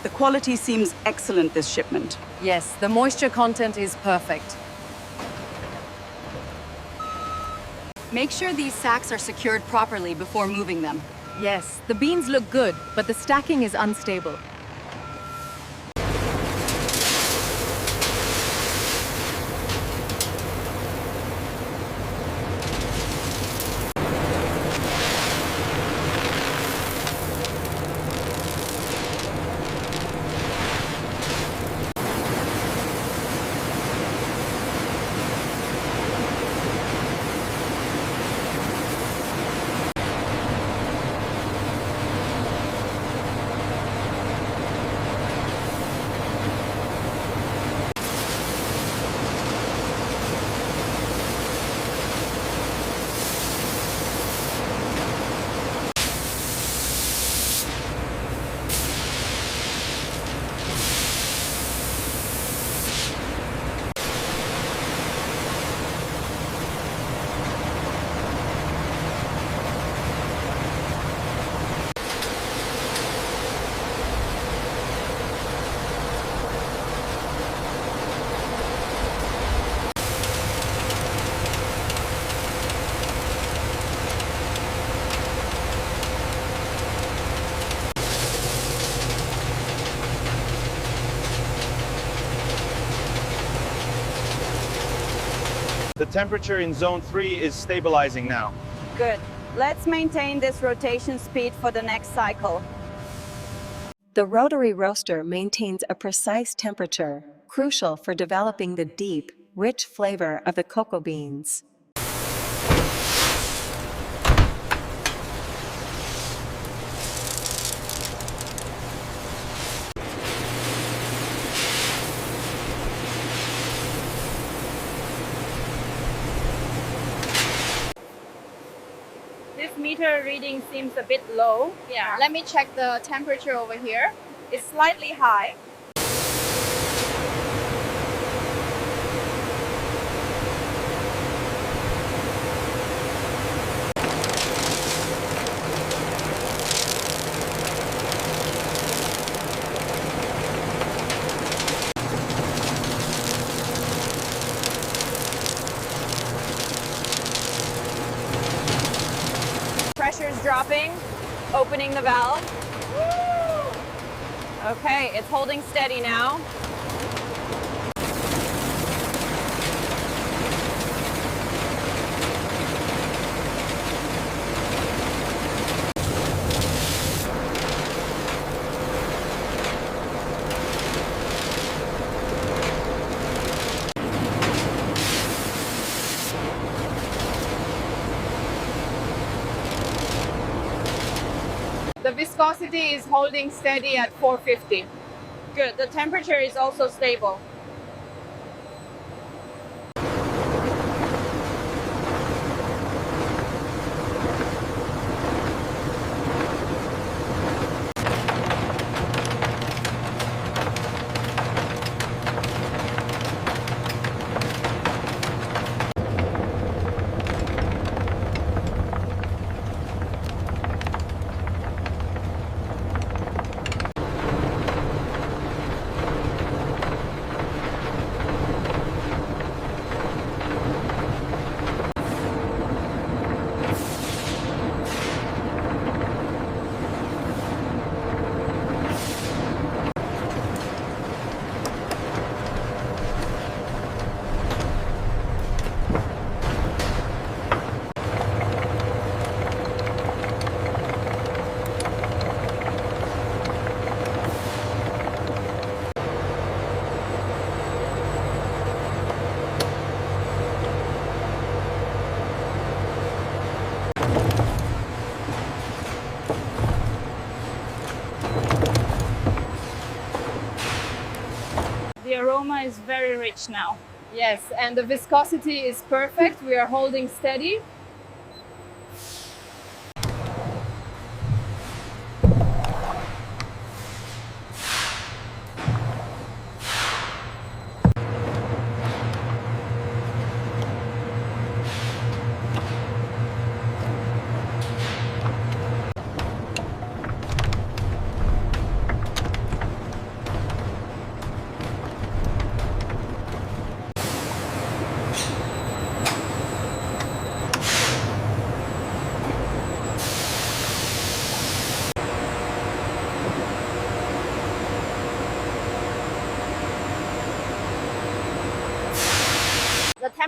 The quality seems excellent this shipment. Yes, the moisture content is perfect. Make sure these sacks are secured properly before moving them. Yes, the beans look good, but the stacking is unstable. The temperature in zone 3 is stabilizing now. Good. Let's maintain this rotation speed for the next cycle. The rotary roaster maintains a precise temperature, crucial for developing the deep, rich flavor of the cocoa beans. This meter reading seems a bit low. Yeah, let me check the temperature over here. It's slightly high. Pressure's dropping. Opening the valve. Okay, it's holding steady now. The viscosity is holding steady at 450. Good. The temperature is also stable. The aroma is very rich now. Yes, and the viscosity is perfect. We are holding steady.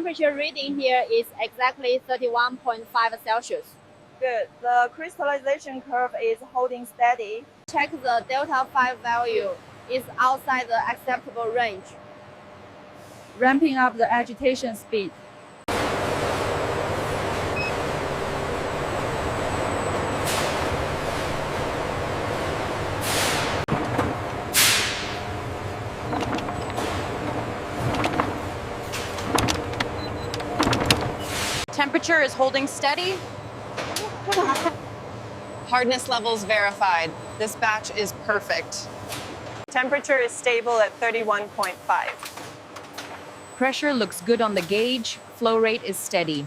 temperature reading here is exactly 31.5 Celsius. Good. The crystallization curve is holding steady. Check the delta 5 value is outside the acceptable range. Ramping up the agitation speed. Temperature is holding steady. Hardness levels verified. This batch is perfect. Temperature is stable at 31.5. Pressure looks good on the gauge. Flow rate is steady.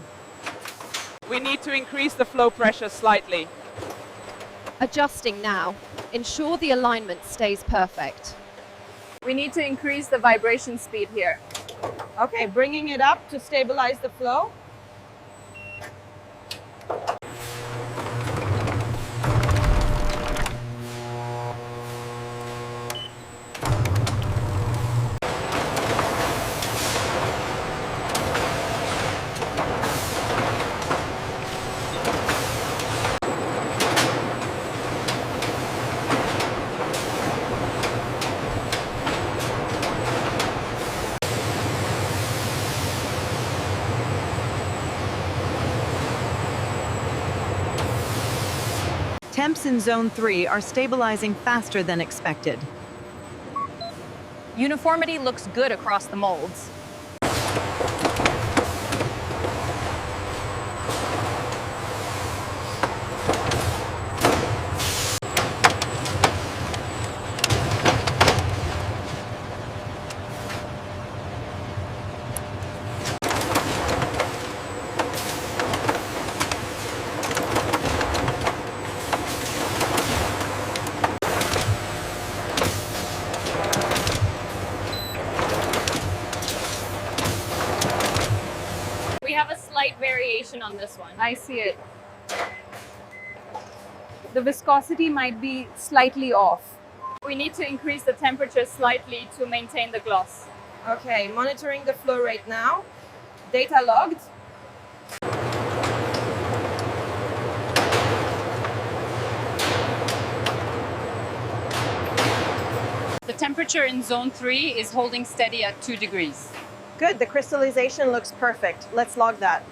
We need to increase the flow pressure slightly. Adjusting now. Ensure the alignment stays perfect. We need to increase the vibration speed here. Okay, bringing it up to stabilize the flow. Temps in Zone 3 are stabilizing faster than expected. Uniformity looks good across the molds. We have a slight variation on this one. I see it. The viscosity might be slightly off. We need to increase the temperature slightly to maintain the gloss. Okay, monitoring the flow rate now. Data logged. The temperature in zone 3 is holding steady at 2 degrees. Good, the crystallization looks perfect. Let's log that.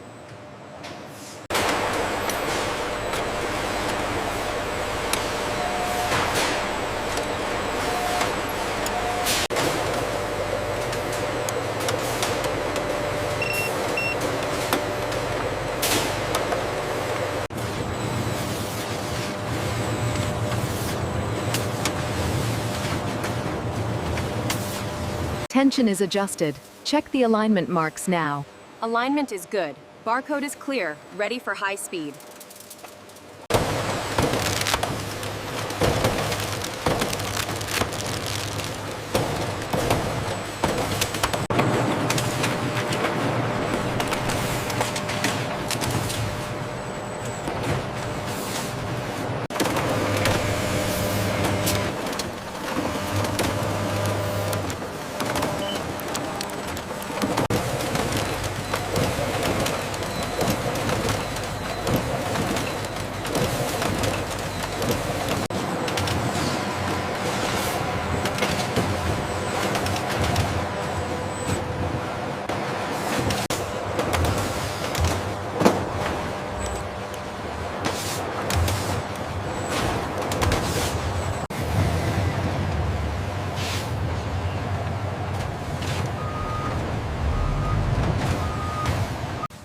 Tension is adjusted. Check the alignment marks now. Alignment is good. Barcode is clear, ready for high speed.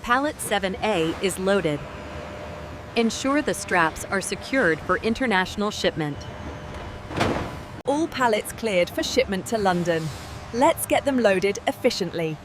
Pallet 7A is loaded. Ensure the straps are secured for international shipment. All pallets cleared for shipment to London. Let's get them loaded efficiently.